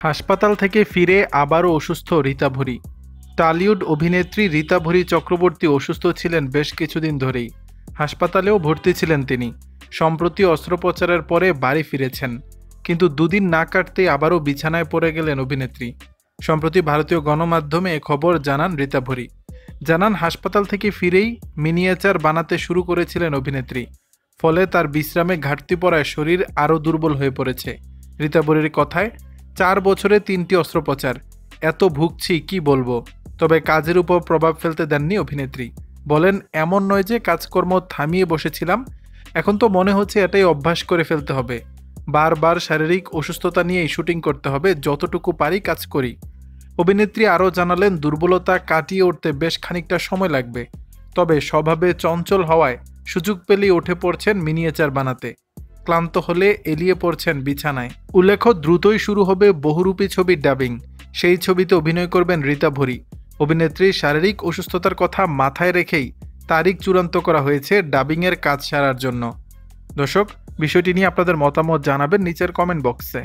হাসপাতাল থেকে ফিরে আবারও অসুস্থ রীতা ভরি। টলিউড অভিনেত্রী রীতা ভরি চক্রবর্তী অসুস্থ ছিলেন বেশ কিছুদিন ধরেই। হাসপাতালেও ভর্তি ছিলেন তিনি। সম্প্রতি অস্ত্রোপচারের পরে বাড়ি ফিরেছেন, কিন্তু দুদিন না কাটতেই আবারও বিছানায় পড়ে গেলেন অভিনেত্রী। সম্প্রতি ভারতীয় গণমাধ্যমে এ খবর জানান রীতা ভরি। জানান, হাসপাতাল থেকে ফিরেই মিনিয়েচার বানাতে শুরু করেছিলেন অভিনেত্রী। ফলে তার বিশ্রামে ঘাটতি পড়ায় শরীর আরও দুর্বল হয়ে পড়েছে। রীতা ভরির কথায়, 4 বছরে 3টি অস্ত্রোপচার, এত ভুগছি কি বলবো। তবে কাজের উপর প্রভাব ফেলতে দেননি অভিনেত্রী। বলেন, এমন নয় যে কাজকর্ম থামিয়ে বসেছিলাম, এখন তো মনে হচ্ছে এটাই অভ্যাস করে ফেলতে হবে। বারবার শারীরিক অসুস্থতা নিয়েই শুটিং করতে হবে, যতটুকু পারি কাজ করি। অভিনেত্রী আরও জানালেন, দুর্বলতা কাটিয়ে উঠতে বেশ খানিকটা সময় লাগবে, তবে স্বভাবে চঞ্চল হওয়ায় সুযোগ পেলেই উঠে পড়ছেন মিনিয়েচার বানাতে। ক্লান্ত হলে এলিয়ে পড়ছেন বিছানায়। উল্লেখ্য, দ্রুতই শুরু হবে বহুরূপী ছবির ডাবিং। সেই ছবিতে অভিনয় করবেন রীতা ভরি। অভিনেত্রীর শারীরিক অসুস্থতার কথা মাথায় রেখেই তারিখ চূড়ান্ত করা হয়েছে ডাবিংয়ের কাজ সারার জন্য। দর্শক, বিষয়টি নিয়ে আপনাদের মতামত জানাবেন নিচের কমেন্ট বক্সে।